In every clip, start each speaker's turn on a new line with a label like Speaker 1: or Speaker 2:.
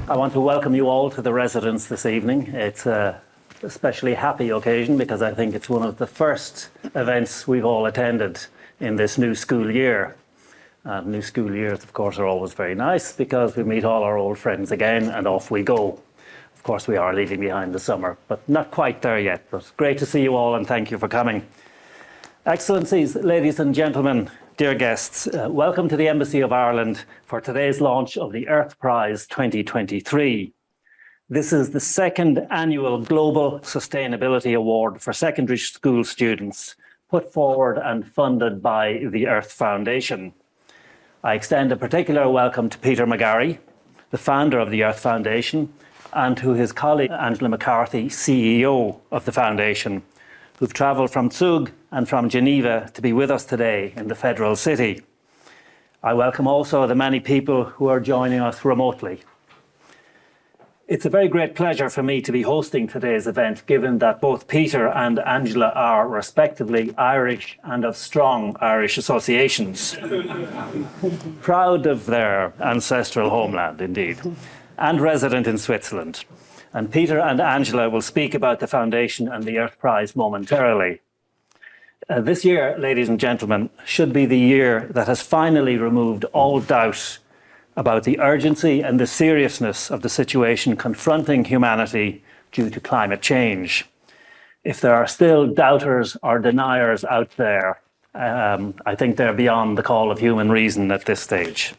Speaker 1: I want to welcome you all to the residence this evening. It's a especially happy occasion because I think it's one of the first events we've all attended in this new school year. New school years, of course, are always very nice because we meet all our old friends again and off we go. Of course, we are leaving behind the summer, but not quite there yet. But great to see you all and thank you for coming. Excellencies, ladies and gentlemen, dear guests, welcome to the Embassy of Ireland for today's launch of the Earth Prize 2023. This is the second annual Global Sustainability Award for secondary school students, put forward and funded by the Earth Foundation. I extend a particular welcome to Peter Mcgarry, the founder of the Earth Foundation, and to his colleague Angela Mccarthy, CEO of the Foundation, who've travelled from Zug and from Geneva to be with us today in the Federal City. I welcome also the many people who are joining us remotely. It's a very great pleasure for me to be hosting today's event, given that both Peter and Angela are respectively Irish and of strong Irish associations. Proud of their ancestral homeland, indeed, and resident in Switzerland. And Peter and Angela will speak about the Foundation and the Earth Prize momentarily. This year, ladies and gentlemen, should be the year that has finally removed all doubt about the urgency and the seriousness of the situation confronting humanity due to climate change. If there are still doubters or deniers out there, I think they're beyond the call of human reason at this stage.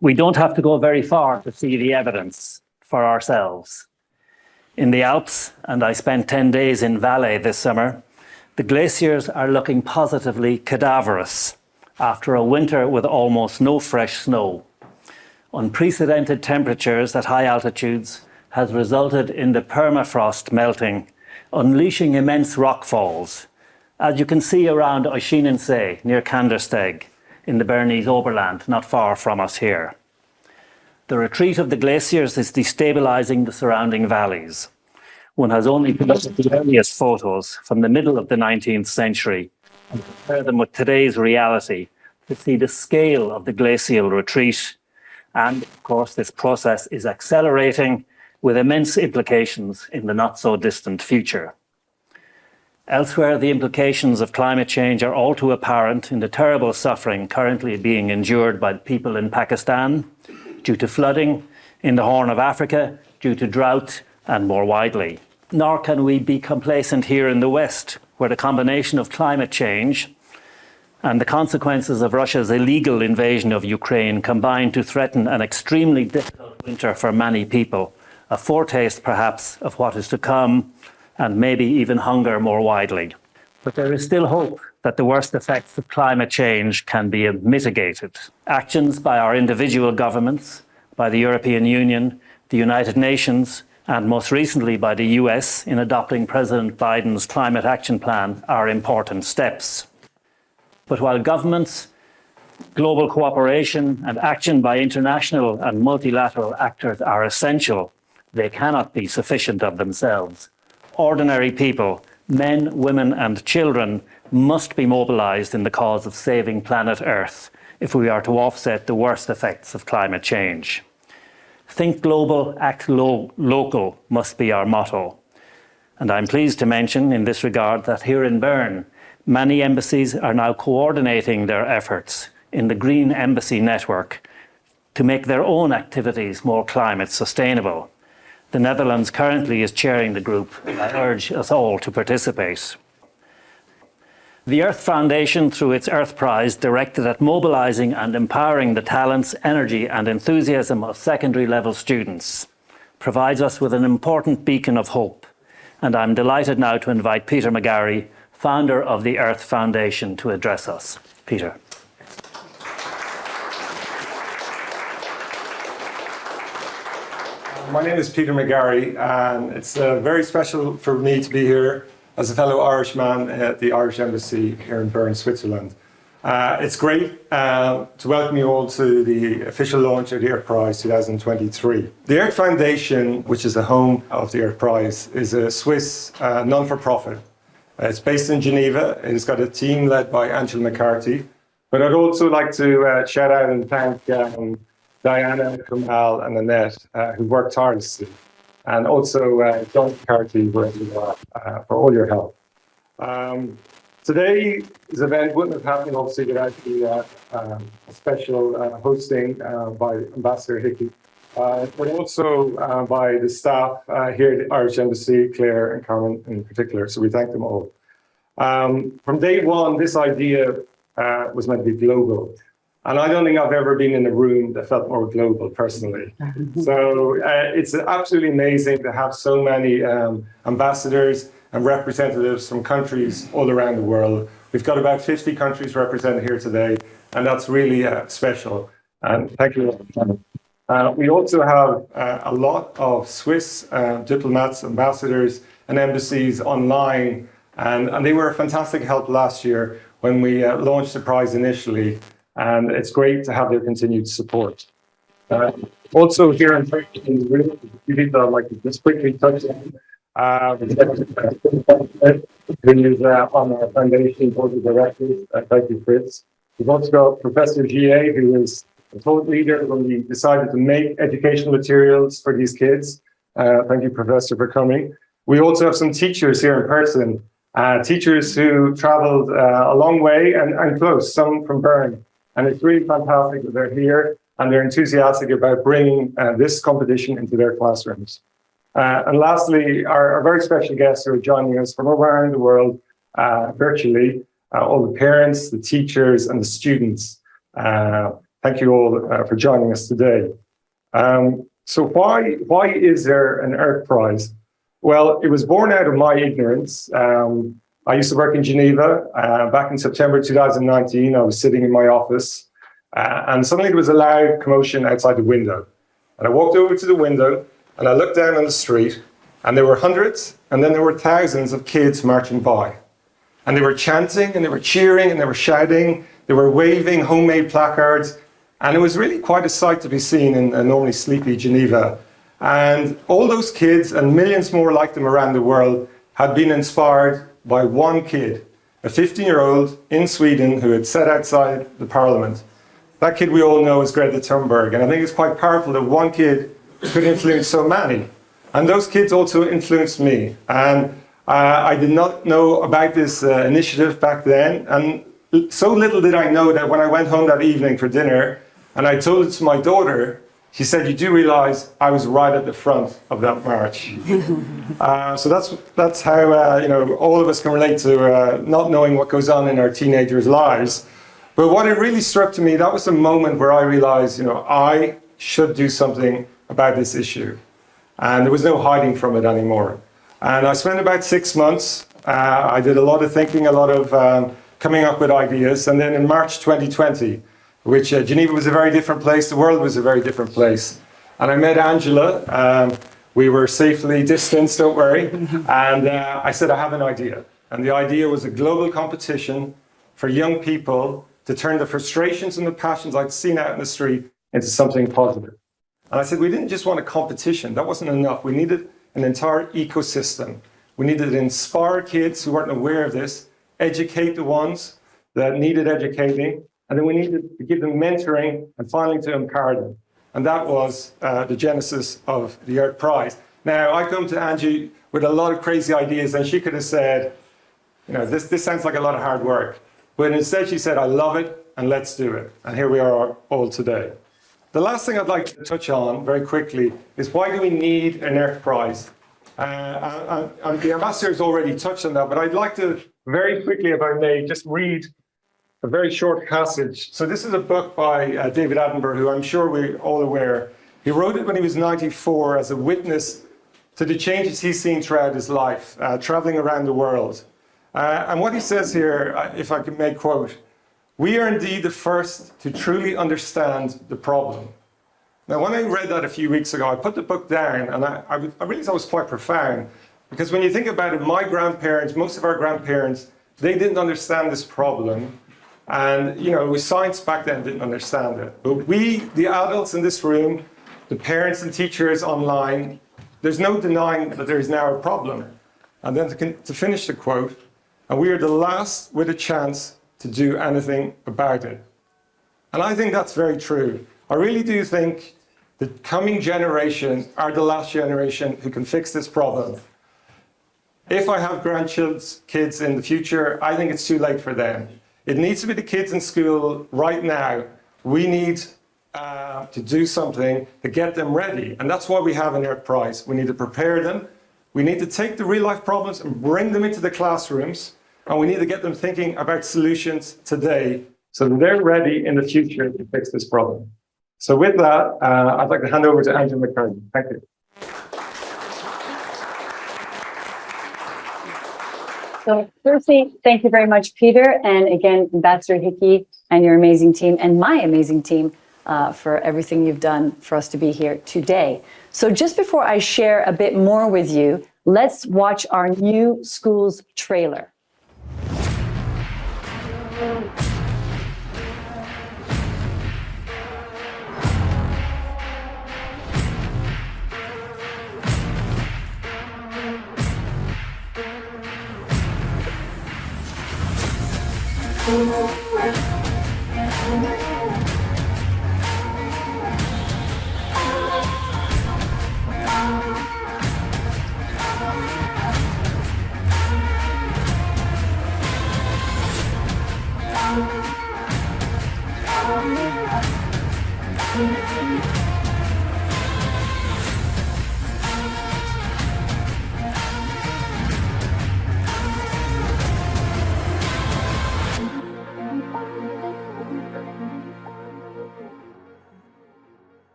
Speaker 1: We don't have to go very far to see the evidence for ourselves. In the Alps, and I spent 10 days in Valais this summer, the glaciers are looking positively cadaverous after a winter with almost no fresh snow. Unprecedented temperatures at high altitudes has resulted in the permafrost melting, unleashing immense rockfalls, as you can see around Oisinensee near Kandersteg in the Bernese Oberland, not far from us here. The retreat of the glaciers is destabilizing the surrounding valleys. One has only to look at the earliest photos from the middle of the 19th century and compare them with today's reality to see the scale of the glacial retreat. And of course, this process is accelerating with immense implications in the not so distant future. Elsewhere, the implications of climate change are all too apparent in the terrible suffering currently being endured by people in Pakistan due to flooding, in the Horn of Africa due to drought, and more widely. Nor can we be complacent here in the West, where the combination of climate change and the consequences of Russia's illegal invasion of Ukraine combine to threaten an extremely difficult winter for many people, a foretaste perhaps of what is to come, and maybe even hunger more widely. But there is still hope that the worst effects of climate change can be mitigated. Actions by our individual governments, by the European Union, the United Nations, and most recently by the US in adopting President Biden's Climate Action Plan are important steps. But while governments, global cooperation and action by international and multilateral actors are essential, they cannot be sufficient of themselves. Ordinary people, men, women and children, must be mobilized in the cause of saving planet Earth if we are to offset the worst effects of climate change. Think global, act local must be our motto. And I'm pleased to mention in this regard that here in Bern, many embassies are now coordinating their efforts in the Green Embassy Network to make their own activities more climate sustainable. The Netherlands currently is chairing the group, and I urge us all to participate. The Earth Foundation, through its Earth Prize, directed at mobilising and empowering the talents, energy and enthusiasm of secondary level students, provides us with an important beacon of hope. And I'm delighted now to invite Peter Mcgarry, founder of the Earth Foundation, to address us. Peter.
Speaker 2: My name is Peter Mcgarry, and it's very special for me to be here as a fellow Irishman at the Irish Embassy here in Bern, Switzerland. It's great to welcome you all to the official launch of the Earth Prize 2023. The Earth Foundation, which is the home of the Earth Prize, is a Swiss non-for-profit. It's based in Geneva. It's got a team led by Angela Mccarthy. But I'd also like to shout out and thank the Diana, Kamal, and Annette, who worked tirelessly, and also John Mccarthy, wherever you are, for all your help. Today's event wouldn't have happened, obviously, without the special hosting by Ambassador Hickey, but also by the staff here at the Irish Embassy, Claire and Carmen in particular, so we thank them all. From day one, this idea was meant to be global. And I don't think I've ever been in a room that felt more global, personally. So it's absolutely amazing to have so many ambassadors and representatives from countries all around the world. We've got about 50 countries represented here today, and that's really special. And thank you. We also have a lot of Swiss diplomats, ambassadors, and embassies online, and they were a fantastic help last year when we launched the prize initially, and it's great to have their continued support. Also here in Turkey, I'd like to just quickly touch on who is on our foundation board of directors. Thank you, Fritz. We've also got Professor G.A., who is a thought leader when we decided to make educational materials for these kids. Thank you, Professor, for coming. We also have some teachers here in person, teachers who traveled a long way and close, some from Bern. And it's really fantastic that they're here and they're enthusiastic about bringing this competition into their classrooms. And lastly, our very special guests who are joining us from around the world virtually, all the parents, the teachers, and the students. Thank you all for joining us today. So why is there an Earth Prize? Well, it was born out of my ignorance. I used to work in Geneva. Back in September 2019, I was sitting in my office, and suddenly there was a loud commotion outside the window. And I walked over to the window, and I looked down on the street, and there were hundreds, and then there were thousands of kids marching by. And they were chanting, and they were cheering, and they were shouting, they were waving homemade placards, and it was really quite a sight to be seen in a normally sleepy Geneva. And all those kids, and millions more like them around the world, had been inspired by one kid, a 15-year-old in Sweden who had sat outside the parliament. That kid we all know is Greta Thunberg, and I think it's quite powerful that one kid could influence so many. And those kids also influenced me. And I did not know about this initiative back then, and so little did I know that when I went home that evening for dinner, and I told it to my daughter, she said, "You do realize I was right at the front of that march." So that's how all of us can relate to not knowing what goes on in our teenagers' lives. But what it really struck to me, that was the moment where I realized, I should do something about this issue. And there was no hiding from it anymore. And I spent about 6 months. I did a lot of thinking, a lot of coming up with ideas. And then in March 2020, which Geneva was a very different place, the world was a very different place. And I met Angela. We were safely distanced, don't worry. And I said, I have an idea. And the idea was a global competition for young people to turn the frustrations and the passions I'd seen out in the street into something positive. And I said, we didn't just want a competition. That wasn't enough. We needed an entire ecosystem. We needed to inspire kids who weren't aware of this, educate the ones that needed educating, and then we needed to give them mentoring and finally to empower them. And that was the genesis of the Earth Prize. Now, I come to Angie with a lot of crazy ideas, and she could have said, this sounds like a lot of hard work. But instead she said, I love it, and let's do it. And here we are all today. The last thing I'd like to touch on very quickly is why do we need an Earth Prize? And the ambassador's already touched on that, but I'd like to very quickly, if I may, just read a very short passage. So this is a book by David Attenborough, who I'm sure we're all aware. He wrote it when he was 94 as a witness to the changes he's seen throughout his life, traveling around the world. And what he says here, if I can make quote, "We are indeed the first to truly understand the problem." Now, when I read that a few weeks ago, I put the book down, and I really thought it was quite profound. Because when you think about it, my grandparents, most of our grandparents, they didn't understand this problem. And, science back then didn't understand it. But we, the adults in this room, the parents and teachers online, there's no denying that there is now a problem. And then to finish the quote, "And we are the last with a chance to do anything about it." And I think that's very true. I really do think the coming generation are the last generation who can fix this problem. If I have kids in the future, I think it's too late for them. It needs to be the kids in school right now. We need to do something to get them ready. And that's why we have an Earth Prize. We need to prepare them. We need to take the real life problems and bring them into the classrooms. And we need to get them thinking about solutions today so that they're ready in the future to fix this problem. So with that, I'd like to hand over to Andrew Mccarthy. Thank you.
Speaker 3: So firstly, thank you very much, Peter. And again, Ambassador Hickey and your amazing team and my amazing team for everything you've done for us to be here today. So just before I share a bit more with you, let's watch our new schools trailer.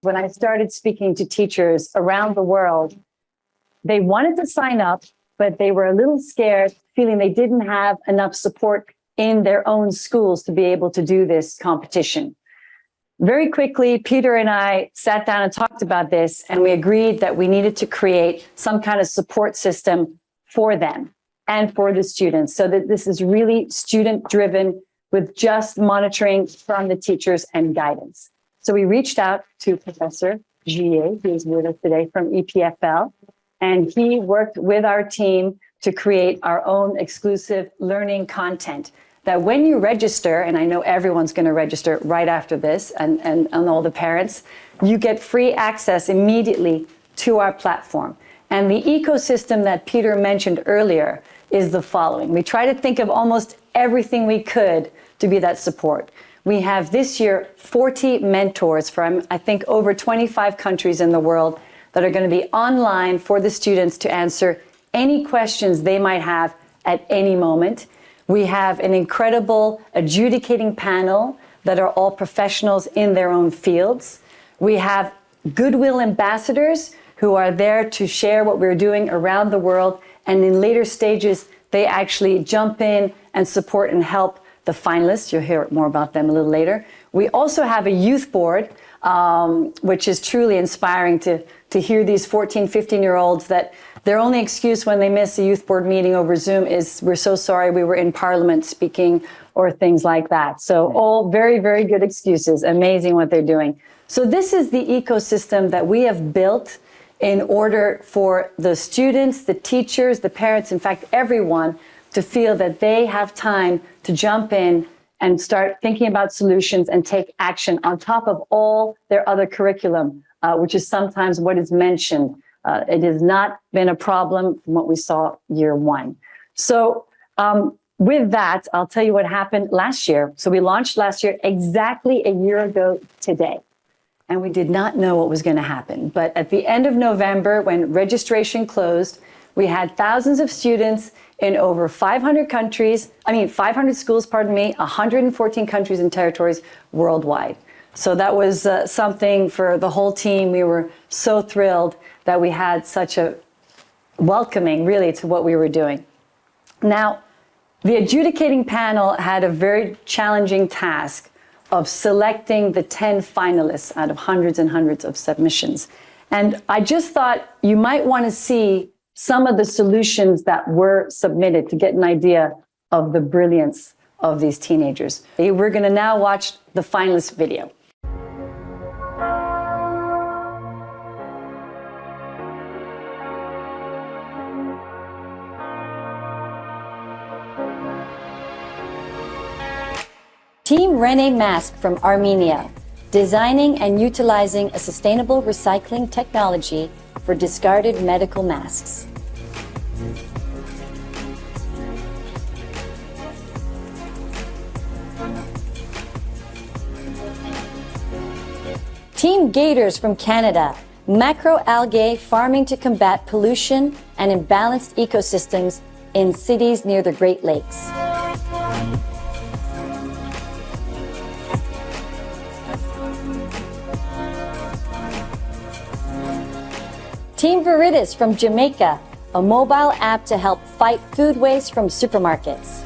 Speaker 3: When I started speaking to teachers around the world, they wanted to sign up, but they were a little scared, feeling they didn't have enough support in their own schools to be able to do this competition. Very quickly, Peter and I sat down and talked about this, and we agreed that we needed to create some kind of support system for them and for the students, so that this is really student-driven with just monitoring from the teachers and guidance. So we reached out to Professor Gier, who is with us today from EPFL, and he worked with our team to create our own exclusive learning content that when you register, and I know everyone's going to register right after this, and all the parents, you get free access immediately to our platform. And the ecosystem that Peter mentioned earlier is the following. We try to think of almost everything we could to be that support. We have this year 40 mentors from, I think, over 25 countries in the world that are going to be online for the students to answer any questions they might have at any moment. We have an incredible adjudicating panel that are all professionals in their own fields. We have goodwill ambassadors who are there to share what we're doing around the world. And in later stages, they actually jump in and support and help the finalists. You'll hear more about them a little later. We also have a youth board, which is truly inspiring to hear these 14, 15-year-olds that their only excuse when they miss a youth board meeting over Zoom is, we're so sorry we were in Parliament speaking, or things like that. So all very, very good excuses. Amazing what they're doing. So this is the ecosystem that we have built in order for the students, the teachers, the parents, in fact, everyone, to feel that they have time to jump in and start thinking about solutions and take action on top of all their other curriculum, which is sometimes what is mentioned. It has not been a problem from what we saw year one. So with that, I'll tell you what happened last year. So we launched last year exactly a year ago today. And we did not know what was going to happen. But at the end of November, when registration closed, we had thousands of students in over 500 schools, 114 countries and territories worldwide. So that was something for the whole team. We were so thrilled that we had such a welcoming, really, to what we were doing. Now, the adjudicating panel had a very challenging task of selecting the 10 finalists out of hundreds and hundreds of submissions. And I just thought you might want to see some of the solutions that were submitted to get an idea of the brilliance of these teenagers. We're going to now watch the finalist video. Team Rene Mask from Armenia. designing and utilizing a sustainable recycling technology for discarded medical masks. Team Gators from Canada, macroalgae farming to combat pollution and imbalanced ecosystems in cities near the Great Lakes. Team Viridis from Jamaica, a mobile app to help fight food waste from supermarkets.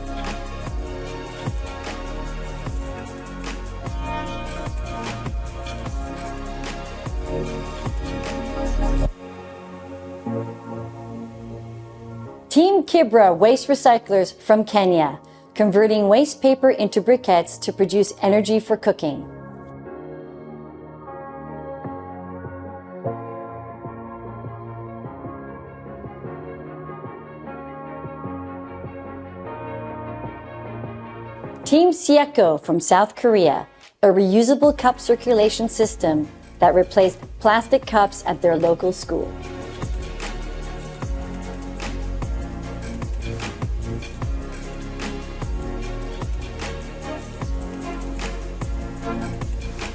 Speaker 3: Team Kibra Waste Recyclers from Kenya, converting waste paper into briquettes to produce energy for cooking. Team Sieko from South Korea, a reusable cup circulation system that replaced plastic cups at their local school.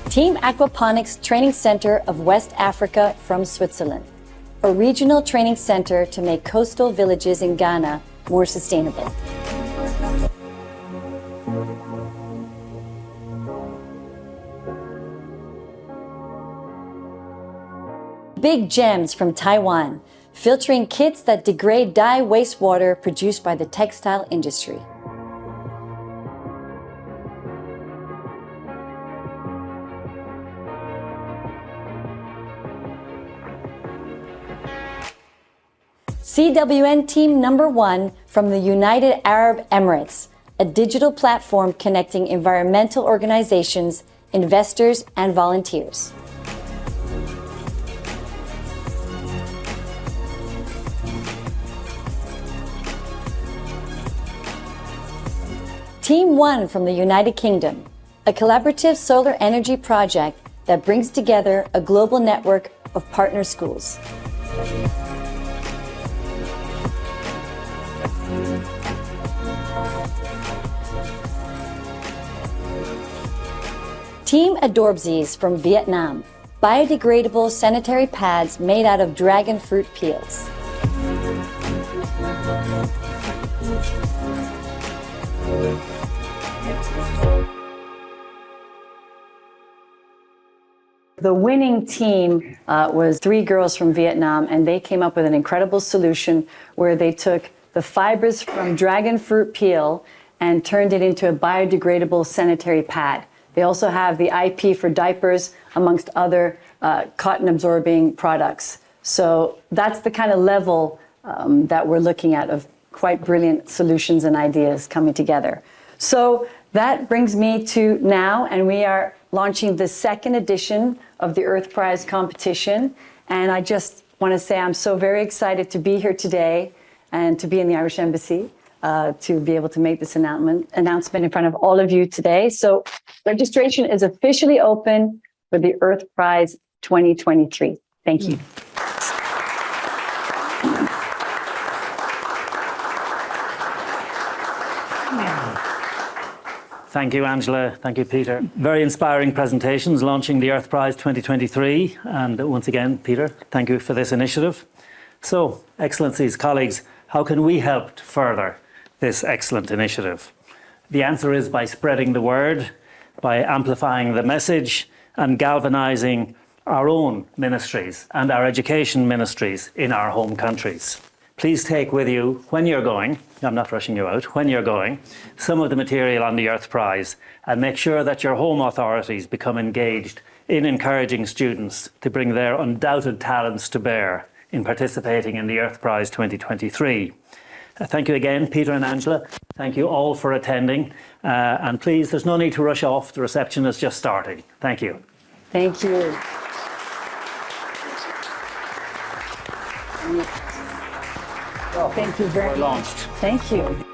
Speaker 3: Team Aquaponics Training Center of West Africa from Switzerland, a regional training center to make coastal villages in Ghana more sustainable. Big Gems from Taiwan, filtering kits that degrade dye wastewater produced by the textile industry. CWN Team Number 1 from the United Arab Emirates, a digital platform connecting environmental organizations, investors, and volunteers. Team 1 from the United Kingdom, a collaborative solar energy project that brings together a global network of partner schools. Team Adorbsies from Vietnam, biodegradable sanitary pads made out of dragon fruit peels. The winning team was 3 girls from Vietnam, and they came up with an incredible solution where they took the fibers from dragon fruit peel and turned it into a biodegradable sanitary pad. They also have the IP for diapers, amongst other cotton-absorbing products. So that's the kind of level that we're looking at, of quite brilliant solutions and ideas coming together. So that brings me to now, and we are launching the 2nd edition of the Earth Prize competition. And I just want to say I'm so very excited to be here today and to be in the Irish Embassy, to be able to make this announcement in front of all of you today. So registration is officially open for the Earth Prize 2023. Thank you.
Speaker 1: Thank you, Angela. Thank you, Peter. Very inspiring presentations launching the Earth Prize 2023. And once again, Peter, thank you for this initiative. So, Excellencies, colleagues, how can we help to further this excellent initiative? The answer is by spreading the word, by amplifying the message and galvanizing our own ministries and our education ministries in our home countries. Please take with you, when you're going, I'm not rushing you out, when you're going, some of the material on the Earth Prize, and make sure that your home authorities become engaged in encouraging students to bring their undoubted talents to bear in participating in the Earth Prize 2023. Thank you again, Peter and Angela. Thank you all for attending. And please, there's no need to rush off. The reception is just starting. Thank you.
Speaker 3: Thank you. Thank you very much.
Speaker 1: We're launched.
Speaker 3: Thank you.